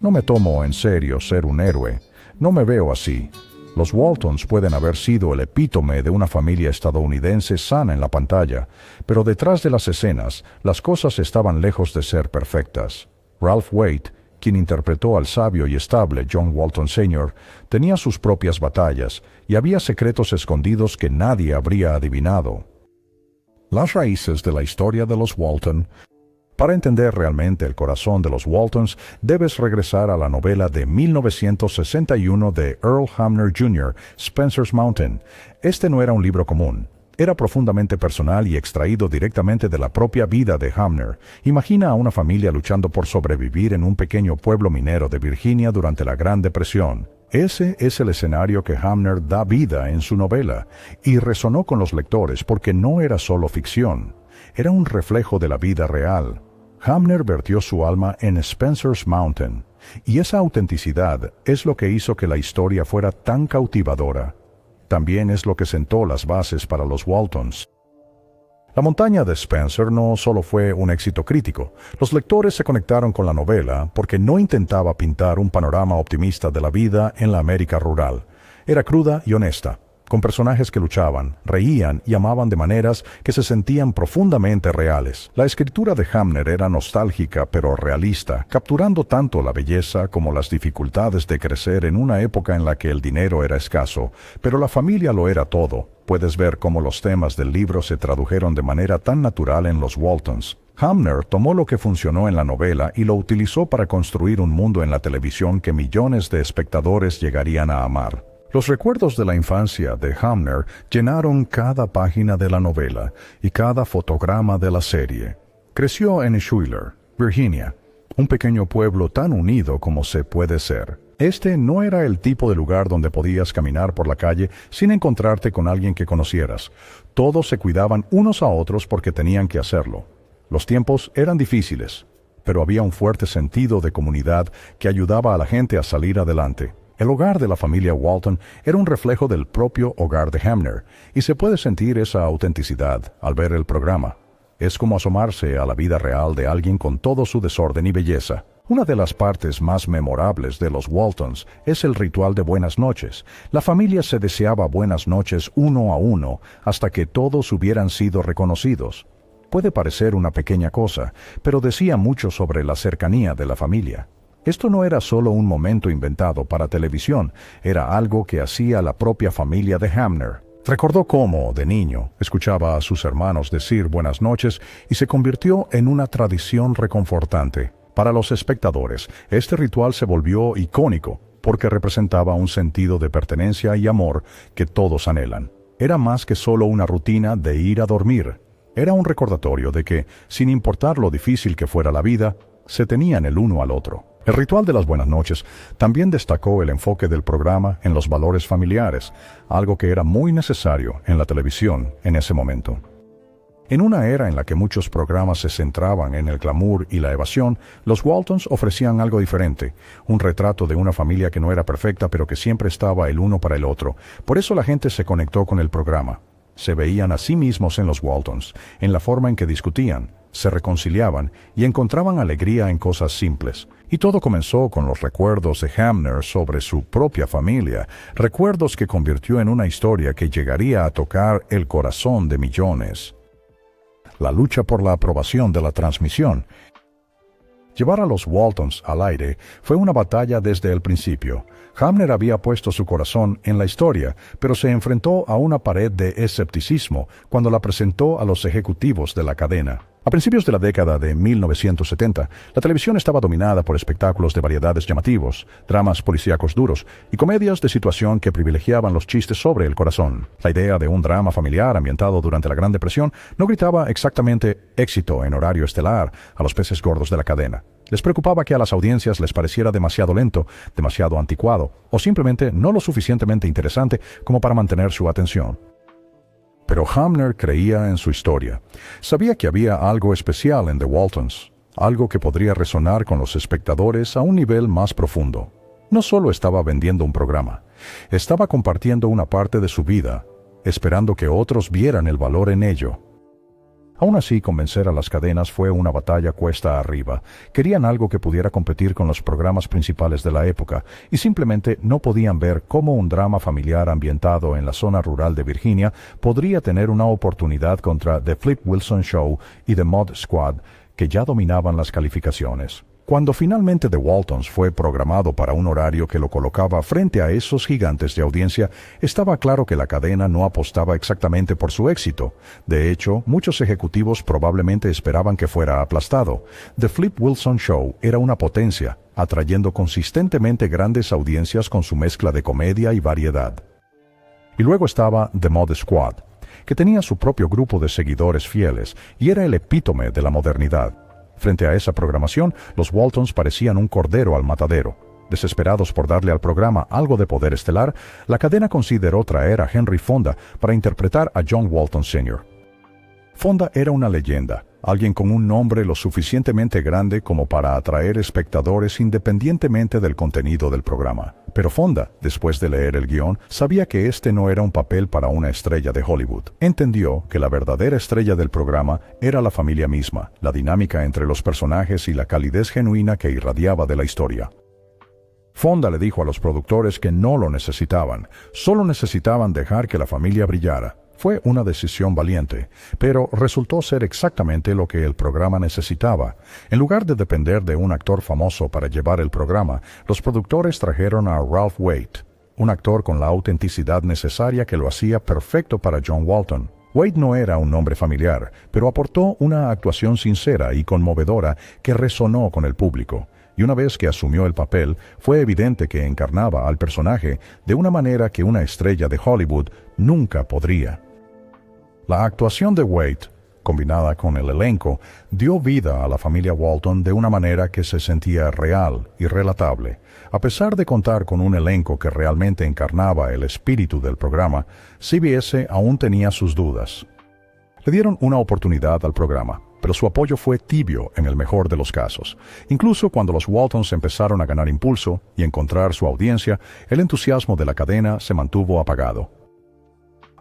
No me tomo en serio ser un héroe. No me veo así. Los Waltons pueden haber sido el epítome de una familia estadounidense sana en la pantalla, pero detrás de las escenas, las cosas estaban lejos de ser perfectas. Ralph Waite, quien interpretó al sabio y estable John Walton Sr., tenía sus propias batallas y había secretos escondidos que nadie habría adivinado. Las raíces de la historia de los Walton. Para entender realmente el corazón de los Waltons, debes regresar a la novela de 1961 de Earl Hamner Jr., Spencer's Mountain. Este no era un libro común. Era profundamente personal y extraído directamente de la propia vida de Hamner. Imagina a una familia luchando por sobrevivir en un pequeño pueblo minero de Virginia durante la Gran Depresión. Ese es el escenario que Hamner da vida en su novela, y resonó con los lectores porque no era solo ficción. Era un reflejo de la vida real. Hamner vertió su alma en Spencer's Mountain, y esa autenticidad es lo que hizo que la historia fuera tan cautivadora. También es lo que sentó las bases para los Waltons. La montaña de Spencer no solo fue un éxito crítico. Los lectores se conectaron con la novela porque no intentaba pintar un panorama optimista de la vida en la América rural. Era cruda y honesta, con personajes que luchaban, reían y amaban de maneras que se sentían profundamente reales. La escritura de Hamner era nostálgica pero realista, capturando tanto la belleza como las dificultades de crecer en una época en la que el dinero era escaso, pero la familia lo era todo. Puedes ver cómo los temas del libro se tradujeron de manera tan natural en los Waltons. Hamner tomó lo que funcionó en la novela y lo utilizó para construir un mundo en la televisión que millones de espectadores llegarían a amar. Los recuerdos de la infancia de Hamner llenaron cada página de la novela y cada fotograma de la serie. Creció en Schuyler, Virginia, un pequeño pueblo tan unido como se puede ser. Este no era el tipo de lugar donde podías caminar por la calle sin encontrarte con alguien que conocieras. Todos se cuidaban unos a otros porque tenían que hacerlo. Los tiempos eran difíciles, pero había un fuerte sentido de comunidad que ayudaba a la gente a salir adelante. El hogar de la familia Walton era un reflejo del propio hogar de Hamner, y se puede sentir esa autenticidad al ver el programa. Es como asomarse a la vida real de alguien con todo su desorden y belleza. Una de las partes más memorables de los Waltons es el ritual de buenas noches. La familia se deseaba buenas noches uno a uno hasta que todos hubieran sido reconocidos. Puede parecer una pequeña cosa, pero decía mucho sobre la cercanía de la familia. Esto no era solo un momento inventado para televisión, era algo que hacía la propia familia de Hamner. Recordó cómo, de niño, escuchaba a sus hermanos decir buenas noches y se convirtió en una tradición reconfortante. Para los espectadores, este ritual se volvió icónico porque representaba un sentido de pertenencia y amor que todos anhelan. Era más que solo una rutina de ir a dormir. Era un recordatorio de que, sin importar lo difícil que fuera la vida, se tenían el uno al otro. El ritual de las buenas noches también destacó el enfoque del programa en los valores familiares, algo que era muy necesario en la televisión en ese momento. En una era en la que muchos programas se centraban en el glamour y la evasión, los Waltons ofrecían algo diferente, un retrato de una familia que no era perfecta pero que siempre estaba el uno para el otro. Por eso la gente se conectó con el programa. Se veían a sí mismos en los Waltons, en la forma en que discutían, se reconciliaban y encontraban alegría en cosas simples. Y todo comenzó con los recuerdos de Hamner sobre su propia familia, recuerdos que convirtió en una historia que llegaría a tocar el corazón de millones. La lucha por la aprobación de la transmisión. Llevar a los Waltons al aire fue una batalla desde el principio. Hamner había puesto su corazón en la historia, pero se enfrentó a una pared de escepticismo cuando la presentó a los ejecutivos de la cadena. A principios de la década de 1970, la televisión estaba dominada por espectáculos de variedades llamativos, dramas policíacos duros y comedias de situación que privilegiaban los chistes sobre el corazón. La idea de un drama familiar ambientado durante la Gran Depresión no gritaba exactamente éxito en horario estelar a los peces gordos de la cadena. Les preocupaba que a las audiencias les pareciera demasiado lento, demasiado anticuado o simplemente no lo suficientemente interesante como para mantener su atención. Pero Hamner creía en su historia. Sabía que había algo especial en The Waltons, algo que podría resonar con los espectadores a un nivel más profundo. No solo estaba vendiendo un programa, estaba compartiendo una parte de su vida, esperando que otros vieran el valor en ello. Aún así, convencer a las cadenas fue una batalla cuesta arriba. Querían algo que pudiera competir con los programas principales de la época, y simplemente no podían ver cómo un drama familiar ambientado en la zona rural de Virginia podría tener una oportunidad contra The Flip Wilson Show y The Mod Squad, que ya dominaban las calificaciones. Cuando finalmente The Waltons fue programado para un horario que lo colocaba frente a esos gigantes de audiencia, estaba claro que la cadena no apostaba exactamente por su éxito. De hecho, muchos ejecutivos probablemente esperaban que fuera aplastado. The Flip Wilson Show era una potencia, atrayendo consistentemente grandes audiencias con su mezcla de comedia y variedad. Y luego estaba The Mod Squad, que tenía su propio grupo de seguidores fieles y era el epítome de la modernidad. Frente a esa programación, los Waltons parecían un cordero al matadero. Desesperados por darle al programa algo de poder estelar, la cadena consideró traer a Henry Fonda para interpretar a John Walton Sr. Fonda era una leyenda, alguien con un nombre lo suficientemente grande como para atraer espectadores independientemente del contenido del programa. Pero Fonda, después de leer el guión, sabía que este no era un papel para una estrella de Hollywood. Entendió que la verdadera estrella del programa era la familia misma, la dinámica entre los personajes y la calidez genuina que irradiaba de la historia. Fonda le dijo a los productores que no lo necesitaban, solo necesitaban dejar que la familia brillara. Fue una decisión valiente, pero resultó ser exactamente lo que el programa necesitaba. En lugar de depender de un actor famoso para llevar el programa, los productores trajeron a Ralph Waite, un actor con la autenticidad necesaria que lo hacía perfecto para John Walton. Waite no era un nombre familiar, pero aportó una actuación sincera y conmovedora que resonó con el público. Y una vez que asumió el papel, fue evidente que encarnaba al personaje de una manera que una estrella de Hollywood nunca podría. La actuación de Waite, combinada con el elenco, dio vida a la familia Walton de una manera que se sentía real y relatable. A pesar de contar con un elenco que realmente encarnaba el espíritu del programa, CBS aún tenía sus dudas. Le dieron una oportunidad al programa, pero su apoyo fue tibio en el mejor de los casos. Incluso cuando los Waltons empezaron a ganar impulso y encontrar su audiencia, el entusiasmo de la cadena se mantuvo apagado.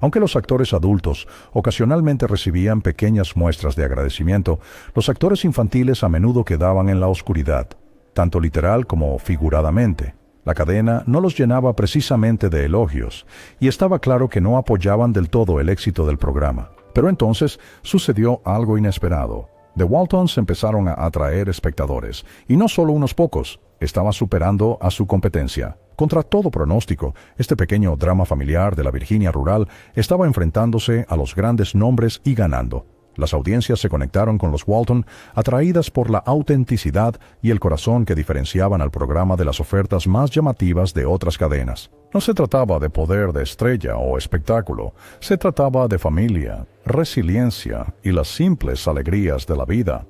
Aunque los actores adultos ocasionalmente recibían pequeñas muestras de agradecimiento, los actores infantiles a menudo quedaban en la oscuridad, tanto literal como figuradamente. La cadena no los llenaba precisamente de elogios, y estaba claro que no apoyaban del todo el éxito del programa. Pero entonces sucedió algo inesperado. The Waltons empezaron a atraer espectadores, y no solo unos pocos, estaba superando a su competencia. Contra todo pronóstico, este pequeño drama familiar de la Virginia rural estaba enfrentándose a los grandes nombres y ganando. Las audiencias se conectaron con los Walton, atraídas por la autenticidad y el corazón que diferenciaban al programa de las ofertas más llamativas de otras cadenas. No se trataba de poder de estrella o espectáculo, se trataba de familia, resiliencia y las simples alegrías de la vida.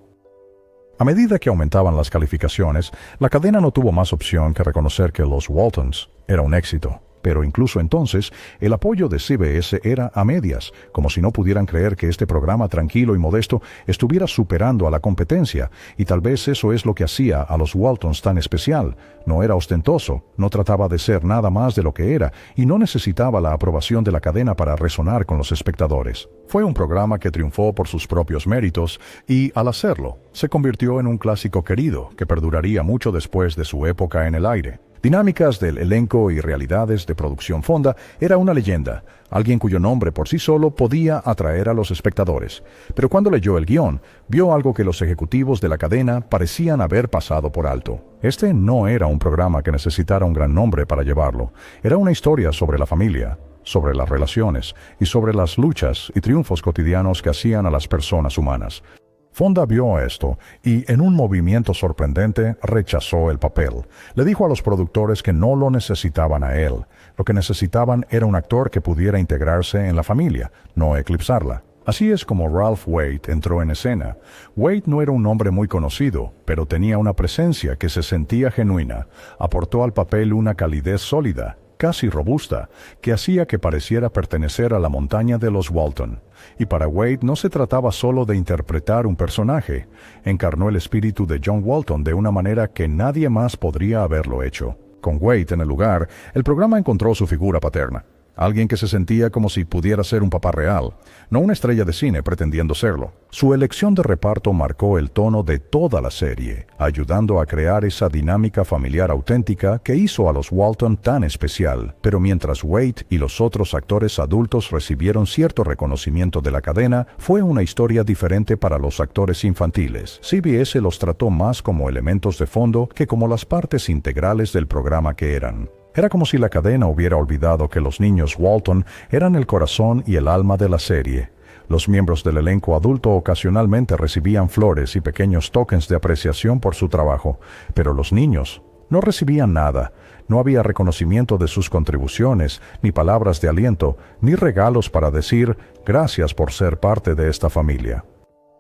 A medida que aumentaban las calificaciones, la cadena no tuvo más opción que reconocer que Los Waltons era un éxito. Pero incluso entonces, el apoyo de CBS era a medias, como si no pudieran creer que este programa tranquilo y modesto estuviera superando a la competencia, y tal vez eso es lo que hacía a los Waltons tan especial. No era ostentoso, no trataba de ser nada más de lo que era, y no necesitaba la aprobación de la cadena para resonar con los espectadores. Fue un programa que triunfó por sus propios méritos, y al hacerlo, se convirtió en un clásico querido que perduraría mucho después de su época en el aire. Dinámicas del elenco y realidades de producción Fonda era una leyenda, alguien cuyo nombre por sí solo podía atraer a los espectadores. Pero cuando leyó el guión, vio algo que los ejecutivos de la cadena parecían haber pasado por alto. Este no era un programa que necesitara un gran nombre para llevarlo. Era una historia sobre la familia, sobre las relaciones y sobre las luchas y triunfos cotidianos que hacían a las personas humanas. Fonda vio esto y, en un movimiento sorprendente, rechazó el papel. Le dijo a los productores que no lo necesitaban a él. Lo que necesitaban era un actor que pudiera integrarse en la familia, no eclipsarla. Así es como Ralph Waite entró en escena. Waite no era un hombre muy conocido, pero tenía una presencia que se sentía genuina. Aportó al papel una calidez sólida, casi robusta, que hacía que pareciera pertenecer a la montaña de los Walton. Y para Waite no se trataba solo de interpretar un personaje, encarnó el espíritu de John Walton de una manera que nadie más podría haberlo hecho. Con Waite en el lugar, el programa encontró su figura paterna. Alguien que se sentía como si pudiera ser un papá real, no una estrella de cine pretendiendo serlo. Su elección de reparto marcó el tono de toda la serie, ayudando a crear esa dinámica familiar auténtica que hizo a los Walton tan especial. Pero mientras Wade y los otros actores adultos recibieron cierto reconocimiento de la cadena, fue una historia diferente para los actores infantiles. CBS los trató más como elementos de fondo que como las partes integrales del programa que eran. Era como si la cadena hubiera olvidado que los niños Walton eran el corazón y el alma de la serie. Los miembros del elenco adulto ocasionalmente recibían flores y pequeños tokens de apreciación por su trabajo, pero los niños no recibían nada. No había reconocimiento de sus contribuciones, ni palabras de aliento, ni regalos para decir gracias por ser parte de esta familia.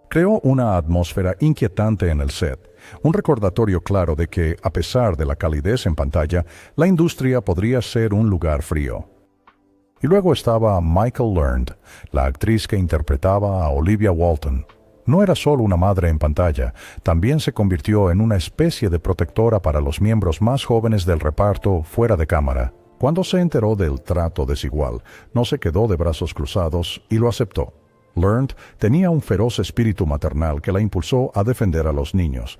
Creó una atmósfera inquietante en el set, un recordatorio claro de que, a pesar de la calidez en pantalla, la industria podría ser un lugar frío. Y luego estaba Michael Learned, la actriz que interpretaba a Olivia Walton. No era solo una madre en pantalla, también se convirtió en una especie de protectora para los miembros más jóvenes del reparto fuera de cámara. Cuando se enteró del trato desigual, no se quedó de brazos cruzados y lo aceptó. Learned tenía un feroz espíritu maternal que la impulsó a defender a los niños.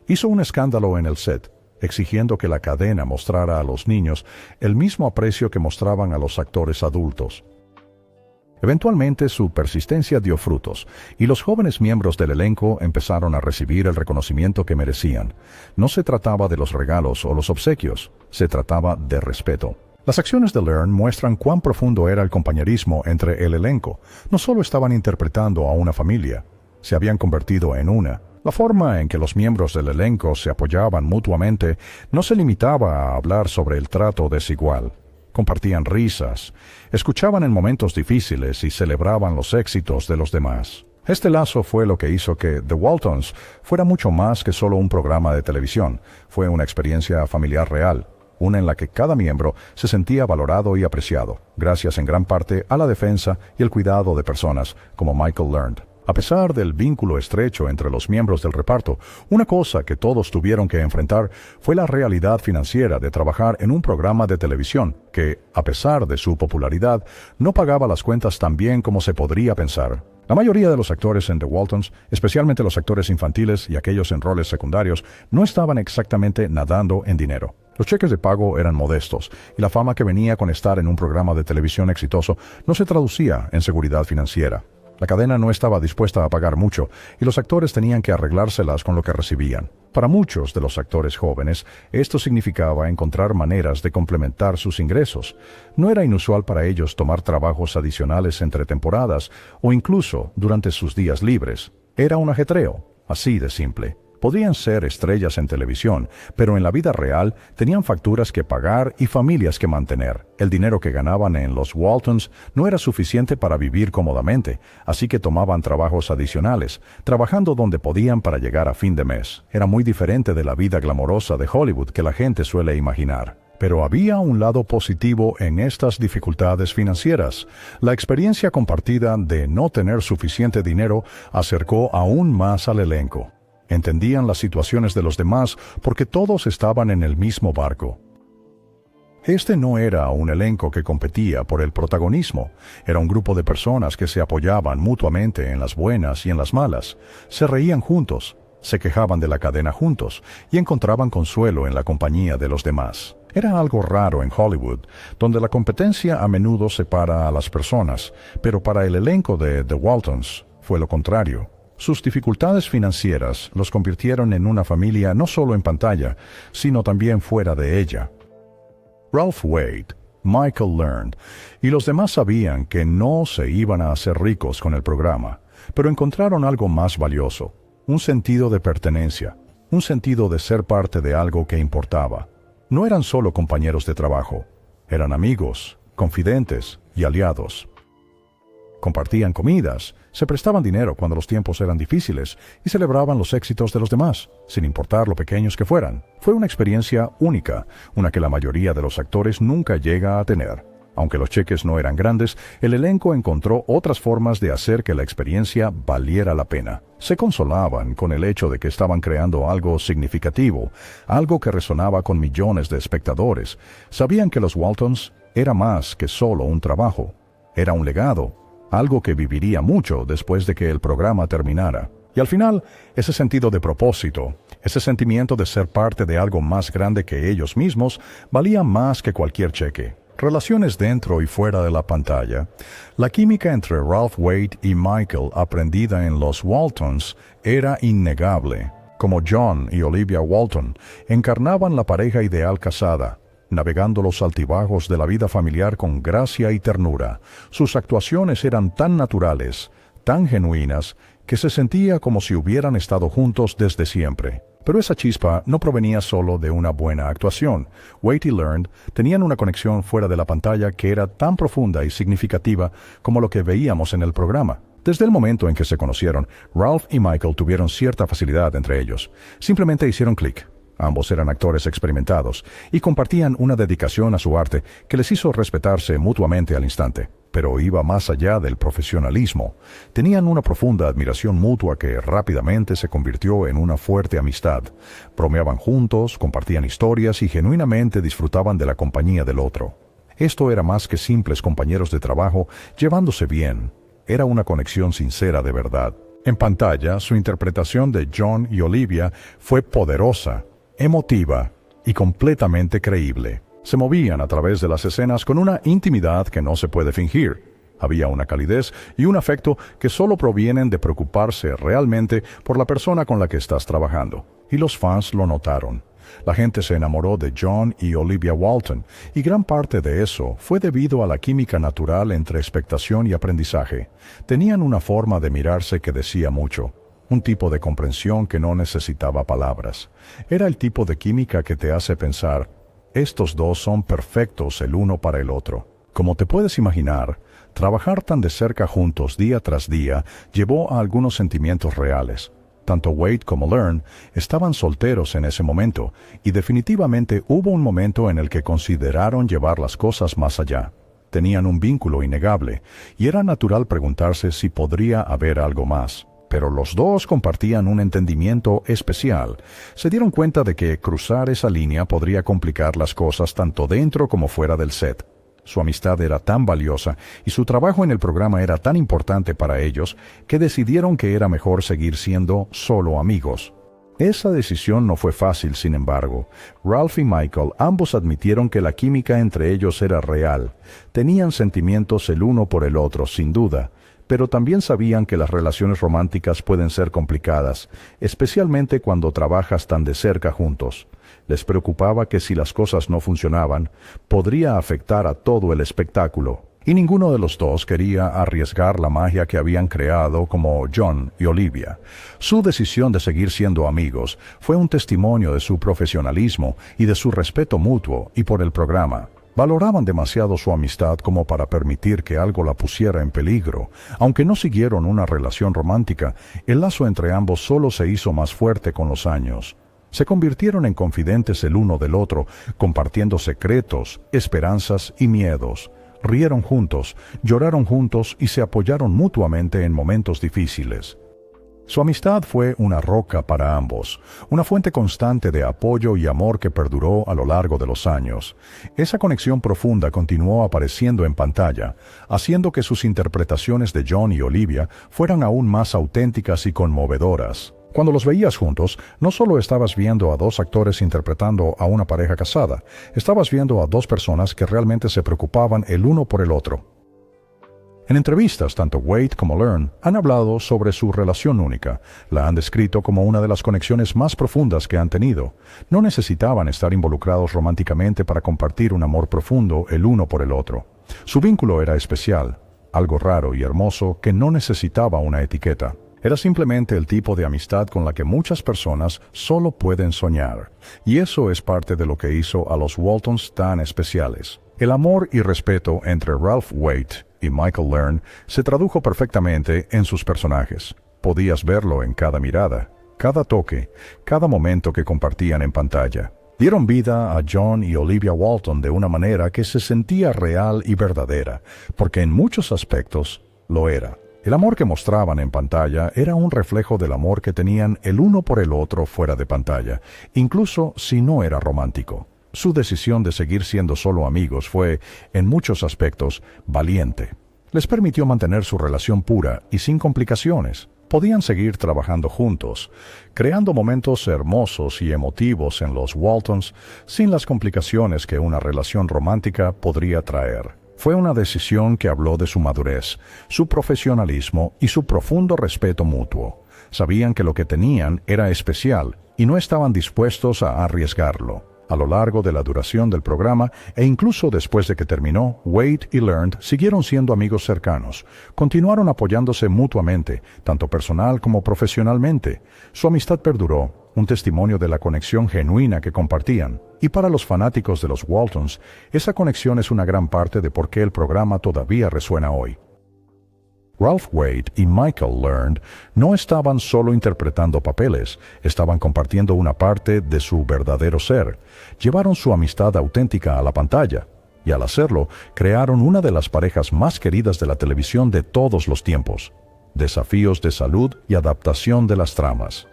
Hizo un escándalo en el set, exigiendo que la cadena mostrara a los niños el mismo aprecio que mostraban a los actores adultos. Eventualmente su persistencia dio frutos, y los jóvenes miembros del elenco empezaron a recibir el reconocimiento que merecían. No se trataba de los regalos o los obsequios, se trataba de respeto. Las acciones de Learned muestran cuán profundo era el compañerismo entre el elenco. No solo estaban interpretando a una familia, se habían convertido en una. La forma en que los miembros del elenco se apoyaban mutuamente no se limitaba a hablar sobre el trato desigual. Compartían risas, escuchaban en momentos difíciles y celebraban los éxitos de los demás. Este lazo fue lo que hizo que The Waltons fuera mucho más que solo un programa de televisión. Fue una experiencia familiar real, una en la que cada miembro se sentía valorado y apreciado, gracias en gran parte a la defensa y el cuidado de personas como Michael Learned. A pesar del vínculo estrecho entre los miembros del reparto, una cosa que todos tuvieron que enfrentar fue la realidad financiera de trabajar en un programa de televisión que, a pesar de su popularidad, no pagaba las cuentas tan bien como se podría pensar. La mayoría de los actores en The Waltons, especialmente los actores infantiles y aquellos en roles secundarios, no estaban exactamente nadando en dinero. Los cheques de pago eran modestos, y la fama que venía con estar en un programa de televisión exitoso no se traducía en seguridad financiera. La cadena no estaba dispuesta a pagar mucho, y los actores tenían que arreglárselas con lo que recibían. Para muchos de los actores jóvenes, esto significaba encontrar maneras de complementar sus ingresos. No era inusual para ellos tomar trabajos adicionales entre temporadas, o incluso durante sus días libres. Era un ajetreo, así de simple. Podrían ser estrellas en televisión, pero en la vida real tenían facturas que pagar y familias que mantener. El dinero que ganaban en los Waltons no era suficiente para vivir cómodamente, así que tomaban trabajos adicionales, trabajando donde podían para llegar a fin de mes. Era muy diferente de la vida glamorosa de Hollywood que la gente suele imaginar. Pero había un lado positivo en estas dificultades financieras. La experiencia compartida de no tener suficiente dinero acercó aún más al elenco. Entendían las situaciones de los demás porque todos estaban en el mismo barco. Este no era un elenco que competía por el protagonismo. Era un grupo de personas que se apoyaban mutuamente en las buenas y en las malas. Se reían juntos, se quejaban de la cadena juntos y encontraban consuelo en la compañía de los demás. Era algo raro en Hollywood, donde la competencia a menudo separa a las personas, pero para el elenco de The Waltons fue lo contrario. Sus dificultades financieras los convirtieron en una familia no solo en pantalla, sino también fuera de ella. Ralph Wade, Michael Learned y los demás sabían que no se iban a hacer ricos con el programa, pero encontraron algo más valioso, un sentido de pertenencia, un sentido de ser parte de algo que importaba. No eran solo compañeros de trabajo, eran amigos, confidentes y aliados. Compartían comidas, se prestaban dinero cuando los tiempos eran difíciles y celebraban los éxitos de los demás, sin importar lo pequeños que fueran. Fue una experiencia única, una que la mayoría de los actores nunca llega a tener. Aunque los cheques no eran grandes, el elenco encontró otras formas de hacer que la experiencia valiera la pena. Se consolaban con el hecho de que estaban creando algo significativo, algo que resonaba con millones de espectadores. Sabían que los Waltons Era más que solo un trabajo. Era un legado, algo que viviría mucho después de que el programa terminara. Y al final, ese sentido de propósito, ese sentimiento de ser parte de algo más grande que ellos mismos, valía más que cualquier cheque. Relaciones dentro y fuera de la pantalla. La química entre Ralph Waite y Michael, aprendida en los Waltons, era innegable. Como John y Olivia Walton, encarnaban la pareja ideal casada, navegando los altibajos de la vida familiar con gracia y ternura. Sus actuaciones eran tan naturales, tan genuinas, que se sentía como si hubieran estado juntos desde siempre. Pero esa chispa no provenía solo de una buena actuación. Waite y Learned tenían una conexión fuera de la pantalla que era tan profunda y significativa como lo que veíamos en el programa. Desde el momento en que se conocieron, Ralph y Michael tuvieron cierta facilidad entre ellos. Simplemente hicieron clic. Ambos eran actores experimentados y compartían una dedicación a su arte que les hizo respetarse mutuamente al instante. Pero iba más allá del profesionalismo. Tenían una profunda admiración mutua que rápidamente se convirtió en una fuerte amistad. Bromeaban juntos, compartían historias y genuinamente disfrutaban de la compañía del otro. Esto era más que simples compañeros de trabajo llevándose bien. Era una conexión sincera de verdad. En pantalla, su interpretación de John y Olivia fue poderosa, emotiva y completamente creíble. Se movían a través de las escenas con una intimidad que no se puede fingir. Había una calidez y un afecto que solo provienen de preocuparse realmente por la persona con la que estás trabajando. Y los fans lo notaron. La gente se enamoró de John y Olivia Walton, y gran parte de eso fue debido a la química natural entre expectación y aprendizaje. Tenían una forma de mirarse que decía mucho. Un tipo de comprensión que no necesitaba palabras. Era el tipo de química que te hace pensar, estos dos son perfectos el uno para el otro. Como te puedes imaginar, trabajar tan de cerca juntos día tras día llevó a algunos sentimientos reales. Tanto Waite como Learned estaban solteros en ese momento, y definitivamente hubo un momento en el que consideraron llevar las cosas más allá. Tenían un vínculo innegable, y era natural preguntarse si podría haber algo más. Pero los dos compartían un entendimiento especial. Se dieron cuenta de que cruzar esa línea podría complicar las cosas tanto dentro como fuera del set. Su amistad era tan valiosa y su trabajo en el programa era tan importante para ellos que decidieron que era mejor seguir siendo solo amigos. Esa decisión no fue fácil, sin embargo. Ralph y Michael ambos admitieron que la química entre ellos era real. Tenían sentimientos el uno por el otro, sin duda. Pero también sabían que las relaciones románticas pueden ser complicadas, especialmente cuando trabajas tan de cerca juntos. Les preocupaba que si las cosas no funcionaban, podría afectar a todo el espectáculo. Y ninguno de los dos quería arriesgar la magia que habían creado como John y Olivia. Su decisión de seguir siendo amigos fue un testimonio de su profesionalismo y de su respeto mutuo y por el programa. Valoraban demasiado su amistad como para permitir que algo la pusiera en peligro. Aunque no siguieron una relación romántica, el lazo entre ambos solo se hizo más fuerte con los años. Se convirtieron en confidentes el uno del otro, compartiendo secretos, esperanzas y miedos. Rieron juntos, lloraron juntos y se apoyaron mutuamente en momentos difíciles. Su amistad fue una roca para ambos, una fuente constante de apoyo y amor que perduró a lo largo de los años. Esa conexión profunda continuó apareciendo en pantalla, haciendo que sus interpretaciones de John y Olivia fueran aún más auténticas y conmovedoras. Cuando los veías juntos, no solo estabas viendo a dos actores interpretando a una pareja casada, estabas viendo a dos personas que realmente se preocupaban el uno por el otro. En entrevistas, tanto Waite como Learned han hablado sobre su relación única. La han descrito como una de las conexiones más profundas que han tenido. No necesitaban estar involucrados románticamente para compartir un amor profundo el uno por el otro. Su vínculo era especial, algo raro y hermoso que no necesitaba una etiqueta. Era simplemente el tipo de amistad con la que muchas personas solo pueden soñar. Y eso es parte de lo que hizo a los Waltons tan especiales. El amor y respeto entre Ralph Waite y Michael Learned se tradujo perfectamente en sus personajes. Podías verlo en cada mirada, cada toque, cada momento que compartían en pantalla. Dieron vida a John y Olivia Walton de una manera que se sentía real y verdadera, porque en muchos aspectos lo era. El amor que mostraban en pantalla era un reflejo del amor que tenían el uno por el otro fuera de pantalla, incluso si no era romántico. Su decisión de seguir siendo solo amigos fue, en muchos aspectos, valiente. Les permitió mantener su relación pura y sin complicaciones. Podían seguir trabajando juntos, creando momentos hermosos y emotivos en los Waltons sin las complicaciones que una relación romántica podría traer. Fue una decisión que habló de su madurez, su profesionalismo y su profundo respeto mutuo. Sabían que lo que tenían era especial y no estaban dispuestos a arriesgarlo. A lo largo de la duración del programa e incluso después de que terminó, Wade y Learned siguieron siendo amigos cercanos. Continuaron apoyándose mutuamente, tanto personal como profesionalmente. Su amistad perduró, un testimonio de la conexión genuina que compartían. Y para los fanáticos de los Waltons, esa conexión es una gran parte de por qué el programa todavía resuena hoy. Ralph Wade y Michael Learned no estaban solo interpretando papeles, estaban compartiendo una parte de su verdadero ser. Llevaron su amistad auténtica a la pantalla, y al hacerlo, crearon una de las parejas más queridas de la televisión de todos los tiempos. Desafíos de salud y adaptación de las tramas.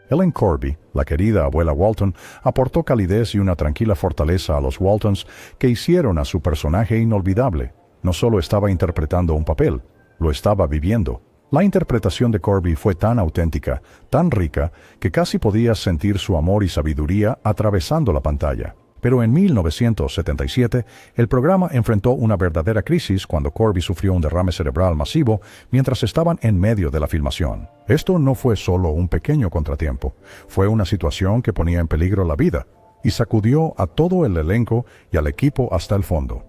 Ellen Corby, la querida abuela Walton, aportó calidez y una tranquila fortaleza a los Waltons que hicieron a su personaje inolvidable. No solo estaba interpretando un papel, lo estaba viviendo. La interpretación de Corby fue tan auténtica, tan rica, que casi podías sentir su amor y sabiduría atravesando la pantalla. Pero en 1977, el programa enfrentó una verdadera crisis cuando Corby sufrió un derrame cerebral masivo mientras estaban en medio de la filmación. Esto no fue solo un pequeño contratiempo, fue una situación que ponía en peligro la vida y sacudió a todo el elenco y al equipo hasta el fondo.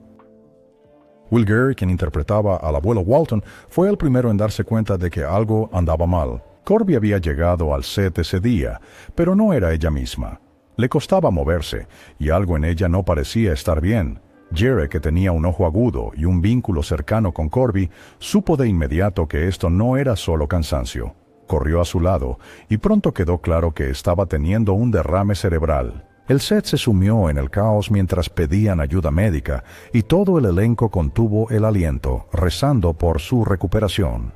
Will Geer, quien interpretaba al abuelo Walton, fue el primero en darse cuenta de que algo andaba mal. Corby había llegado al set ese día, pero no era ella misma. Le costaba moverse, y algo en ella no parecía estar bien. Geer, que tenía un ojo agudo y un vínculo cercano con Corby, supo de inmediato que esto no era solo cansancio. Corrió a su lado, y pronto quedó claro que estaba teniendo un derrame cerebral. El set se sumió en el caos mientras pedían ayuda médica, y todo el elenco contuvo el aliento, rezando por su recuperación.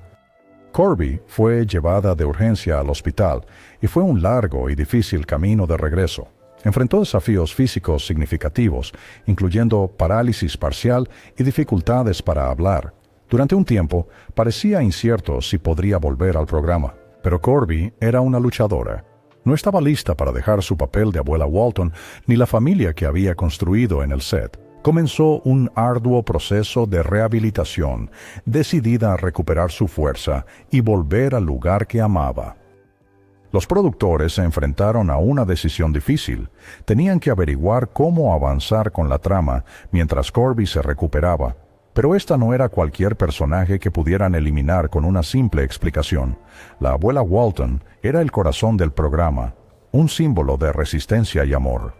Corby fue llevada de urgencia al hospital, y fue un largo y difícil camino de regreso. Enfrentó desafíos físicos significativos, incluyendo parálisis parcial y dificultades para hablar. Durante un tiempo, parecía incierto si podría volver al programa, pero Corby era una luchadora. No estaba lista para dejar su papel de abuela Walton ni la familia que había construido en el set. Comenzó un arduo proceso de rehabilitación, decidida a recuperar su fuerza y volver al lugar que amaba. Los productores se enfrentaron a una decisión difícil. Tenían que averiguar cómo avanzar con la trama mientras Corby se recuperaba. Pero esta no era cualquier personaje que pudieran eliminar con una simple explicación. La abuela Walton era el corazón del programa, un símbolo de resistencia y amor.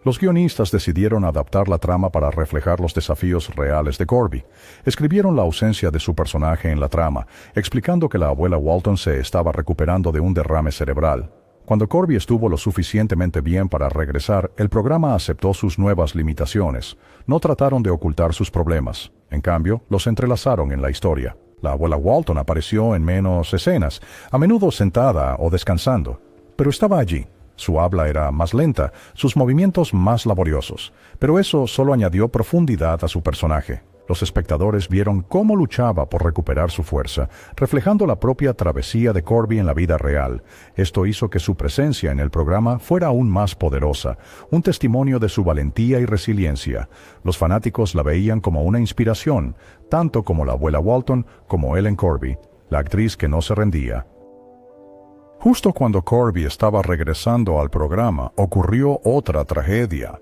Los guionistas decidieron adaptar la trama para reflejar los desafíos reales de Corby. Escribieron la ausencia de su personaje en la trama, explicando que la abuela Walton se estaba recuperando de un derrame cerebral. Cuando Corby estuvo lo suficientemente bien para regresar, el programa aceptó sus nuevas limitaciones. No trataron de ocultar sus problemas. En cambio, los entrelazaron en la historia. La abuela Walton apareció en menos escenas, a menudo sentada o descansando. Pero estaba allí. Su habla era más lenta, sus movimientos más laboriosos. Pero eso solo añadió profundidad a su personaje. Los espectadores vieron cómo luchaba por recuperar su fuerza, reflejando la propia travesía de Corby en la vida real. Esto hizo que su presencia en el programa fuera aún más poderosa, un testimonio de su valentía y resiliencia. Los fanáticos la veían como una inspiración, tanto como la abuela Walton como Ellen Corby, la actriz que no se rendía. Justo cuando Corby estaba regresando al programa, ocurrió otra tragedia.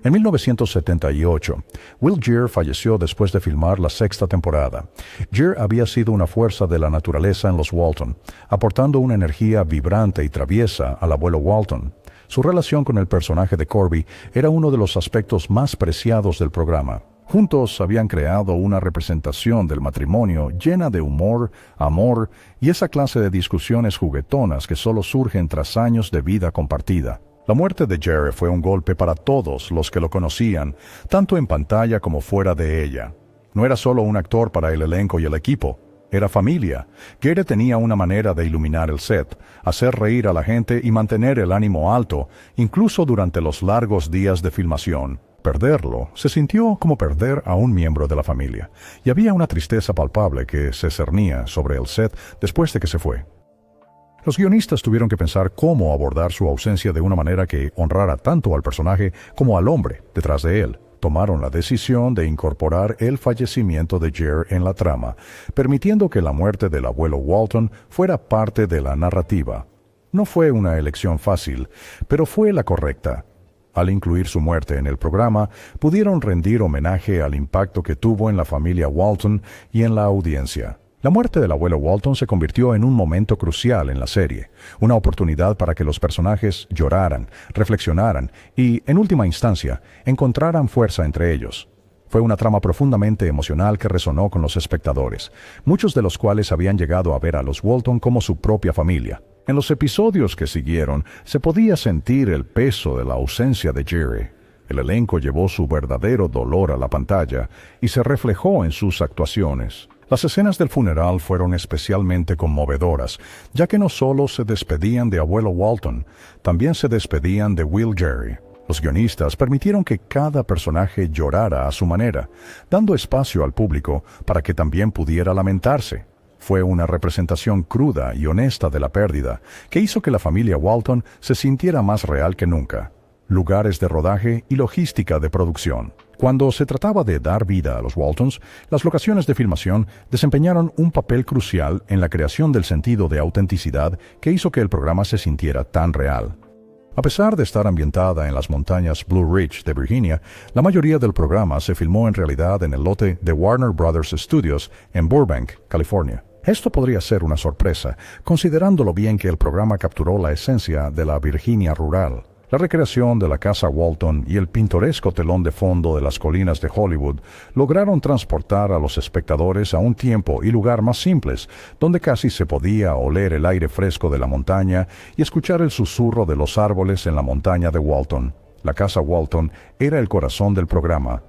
En 1978, Will Geer falleció después de filmar la sexta temporada. Geer había sido una fuerza de la naturaleza en los Walton, aportando una energía vibrante y traviesa al abuelo Walton. Su relación con el personaje de Corby era uno de los aspectos más preciados del programa. Juntos habían creado una representación del matrimonio llena de humor, amor y esa clase de discusiones juguetonas que solo surgen tras años de vida compartida. La muerte de Geer fue un golpe para todos los que lo conocían, tanto en pantalla como fuera de ella. No era solo un actor para el elenco y el equipo, Era familia. Gere tenía una manera de iluminar el set, hacer reír a la gente y mantener el ánimo alto, incluso durante los largos días de filmación. Perderlo se sintió como perder a un miembro de la familia, y había una tristeza palpable que se cernía sobre el set después de que se fue. Los guionistas tuvieron que pensar cómo abordar su ausencia de una manera que honrara tanto al personaje como al hombre detrás de él. Tomaron la decisión de incorporar el fallecimiento de Gere en la trama, permitiendo que la muerte del abuelo Walton fuera parte de la narrativa. No fue una elección fácil, pero fue la correcta. Al incluir su muerte en el programa, pudieron rendir homenaje al impacto que tuvo en la familia Walton y en la audiencia. La muerte del abuelo Walton se convirtió en un momento crucial en la serie, una oportunidad para que los personajes lloraran, reflexionaran y, en última instancia, encontraran fuerza entre ellos. Fue una trama profundamente emocional que resonó con los espectadores, muchos de los cuales habían llegado a ver a los Walton como su propia familia. En los episodios que siguieron, se podía sentir el peso de la ausencia de Gere. El elenco llevó su verdadero dolor a la pantalla y se reflejó en sus actuaciones. Las escenas del funeral fueron especialmente conmovedoras, ya que no solo se despedían de abuelo Walton, también se despedían de Will Gere. Los guionistas permitieron que cada personaje llorara a su manera, dando espacio al público para que también pudiera lamentarse. Fue una representación cruda y honesta de la pérdida, que hizo que la familia Walton se sintiera más real que nunca. Lugares de rodaje y logística de producción. Cuando se trataba de dar vida a los Waltons, las locaciones de filmación desempeñaron un papel crucial en la creación del sentido de autenticidad que hizo que el programa se sintiera tan real. A pesar de estar ambientada en las montañas Blue Ridge de Virginia, la mayoría del programa se filmó en realidad en el lote de Warner Brothers Studios en Burbank, California. Esto podría ser una sorpresa, considerando lo bien que el programa capturó la esencia de la Virginia rural. La recreación de la casa Walton y el pintoresco telón de fondo de las colinas de Hollywood lograron transportar a los espectadores a un tiempo y lugar más simples, donde casi se podía oler el aire fresco de la montaña y escuchar el susurro de los árboles en la montaña de Walton. La casa Walton era el corazón del programa.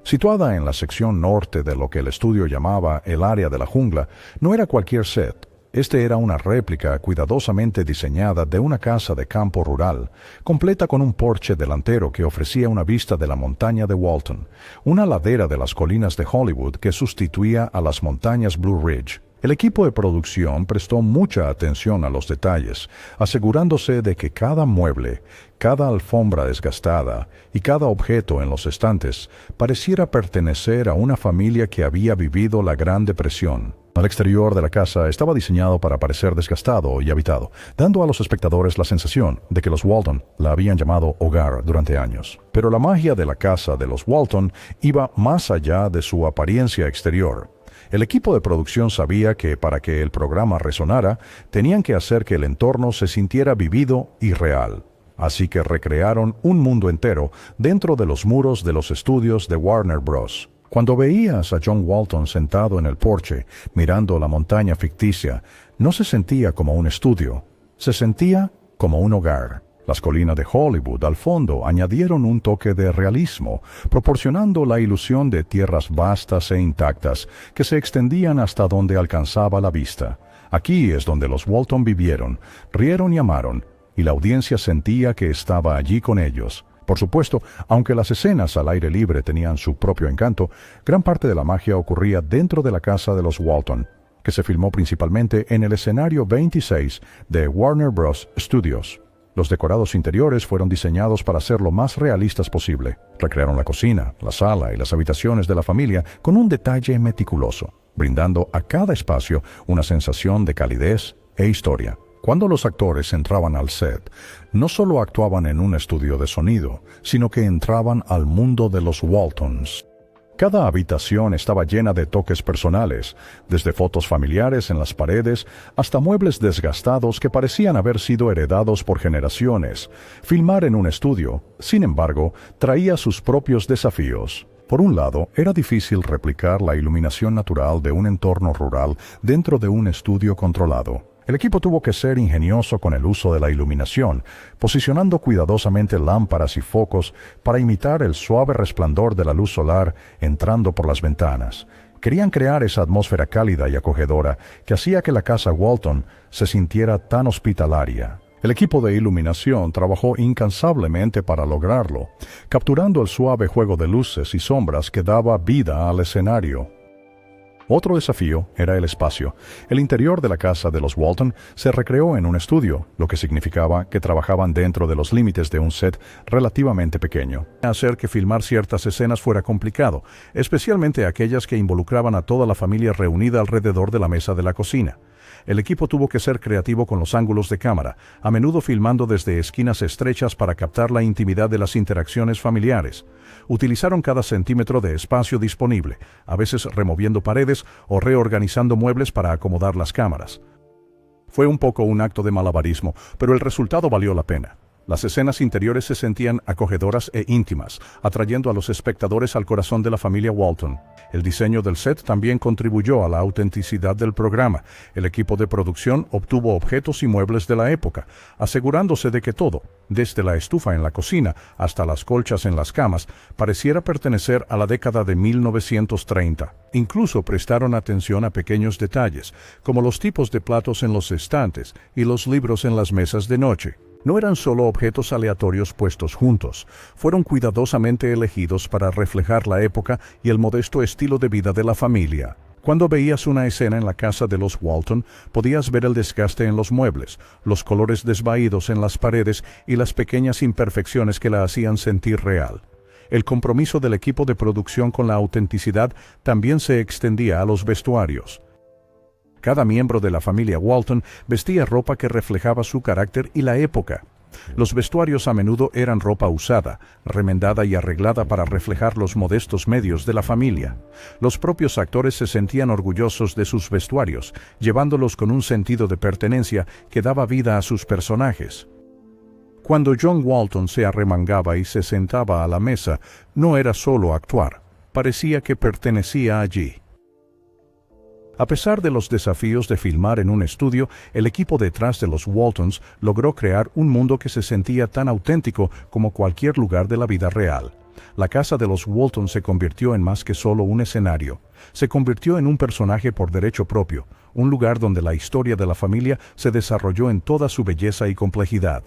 Situada en la sección norte de lo que el estudio llamaba el área de la jungla, no era cualquier set. Este era una réplica cuidadosamente diseñada de una casa de campo rural, completa con un porche delantero que ofrecía una vista de la montaña de Walton, una ladera de las colinas de Hollywood que sustituía a las montañas Blue Ridge. El equipo de producción prestó mucha atención a los detalles, asegurándose de que cada mueble, cada alfombra desgastada y cada objeto en los estantes pareciera pertenecer a una familia que había vivido la Gran Depresión. El exterior de la casa estaba diseñado para parecer desgastado y habitado, dando a los espectadores la sensación de que los Walton la habían llamado hogar durante años. Pero la magia de la casa de los Walton iba más allá de su apariencia exterior. El equipo de producción sabía que para que el programa resonara, tenían que hacer que el entorno se sintiera vivido y real. Así que recrearon un mundo entero dentro de los muros de los estudios de Warner Bros. Cuando veías a John Walton sentado en el porche, mirando la montaña ficticia, no se sentía como un estudio, se sentía como un hogar. Las colinas de Hollywood al fondo añadieron un toque de realismo, proporcionando la ilusión de tierras vastas e intactas que se extendían hasta donde alcanzaba la vista. Aquí es donde los Walton vivieron, rieron y amaron, y la audiencia sentía que estaba allí con ellos. Por supuesto, aunque las escenas al aire libre tenían su propio encanto, gran parte de la magia ocurría dentro de la casa de los Walton, que se filmó principalmente en el escenario 26 de Warner Bros. Studios. Los decorados interiores fueron diseñados para ser lo más realistas posible. Recrearon la cocina, la sala y las habitaciones de la familia con un detalle meticuloso, brindando a cada espacio una sensación de calidez e historia. Cuando los actores entraban al set, no solo actuaban en un estudio de sonido, sino que entraban al mundo de los Waltons. Cada habitación estaba llena de toques personales, desde fotos familiares en las paredes hasta muebles desgastados que parecían haber sido heredados por generaciones. Filmar en un estudio, sin embargo, traía sus propios desafíos. Por un lado, era difícil replicar la iluminación natural de un entorno rural dentro de un estudio controlado. El equipo tuvo que ser ingenioso con el uso de la iluminación, posicionando cuidadosamente lámparas y focos para imitar el suave resplandor de la luz solar entrando por las ventanas. Querían crear esa atmósfera cálida y acogedora que hacía que la casa Walton se sintiera tan hospitalaria. El equipo de iluminación trabajó incansablemente para lograrlo, capturando el suave juego de luces y sombras que daba vida al escenario. Otro desafío era el espacio. El interior de la casa de los Walton se recreó en un estudio, lo que significaba que trabajaban dentro de los límites de un set relativamente pequeño. Hacer que filmar ciertas escenas fuera complicado, especialmente aquellas que involucraban a toda la familia reunida alrededor de la mesa de la cocina. El equipo tuvo que ser creativo con los ángulos de cámara, a menudo filmando desde esquinas estrechas para captar la intimidad de las interacciones familiares. Utilizaron cada centímetro de espacio disponible, a veces removiendo paredes o reorganizando muebles para acomodar las cámaras. Fue un poco un acto de malabarismo, pero el resultado valió la pena. Las escenas interiores se sentían acogedoras e íntimas, atrayendo a los espectadores al corazón de la familia Walton. El diseño del set también contribuyó a la autenticidad del programa. El equipo de producción obtuvo objetos y muebles de la época, asegurándose de que todo, desde la estufa en la cocina hasta las colchas en las camas, pareciera pertenecer a la década de 1930. Incluso prestaron atención a pequeños detalles, como los tipos de platos en los estantes y los libros en las mesas de noche. No eran solo objetos aleatorios puestos juntos, fueron cuidadosamente elegidos para reflejar la época y el modesto estilo de vida de la familia. Cuando veías una escena en la casa de los Walton, podías ver el desgaste en los muebles, los colores desvaídos en las paredes y las pequeñas imperfecciones que la hacían sentir real. El compromiso del equipo de producción con la autenticidad también se extendía a los vestuarios. Cada miembro de la familia Walton vestía ropa que reflejaba su carácter y la época. Los vestuarios a menudo eran ropa usada, remendada y arreglada para reflejar los modestos medios de la familia. Los propios actores se sentían orgullosos de sus vestuarios, llevándolos con un sentido de pertenencia que daba vida a sus personajes. Cuando John Walton se arremangaba y se sentaba a la mesa, no era solo actuar, parecía que pertenecía allí. A pesar de los desafíos de filmar en un estudio, el equipo detrás de los Waltons logró crear un mundo que se sentía tan auténtico como cualquier lugar de la vida real. La casa de los Walton se convirtió en más que solo un escenario. Se convirtió en un personaje por derecho propio, un lugar donde la historia de la familia se desarrolló en toda su belleza y complejidad.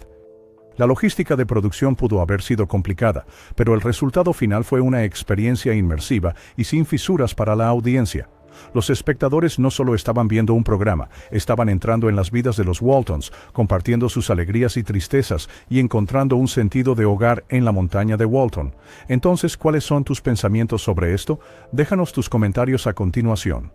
La logística de producción pudo haber sido complicada, pero el resultado final fue una experiencia inmersiva y sin fisuras para la audiencia. Los espectadores no solo estaban viendo un programa, estaban entrando en las vidas de los Waltons, compartiendo sus alegrías y tristezas y encontrando un sentido de hogar en la montaña de Walton. Entonces, ¿cuáles son tus pensamientos sobre esto? Déjanos tus comentarios a continuación.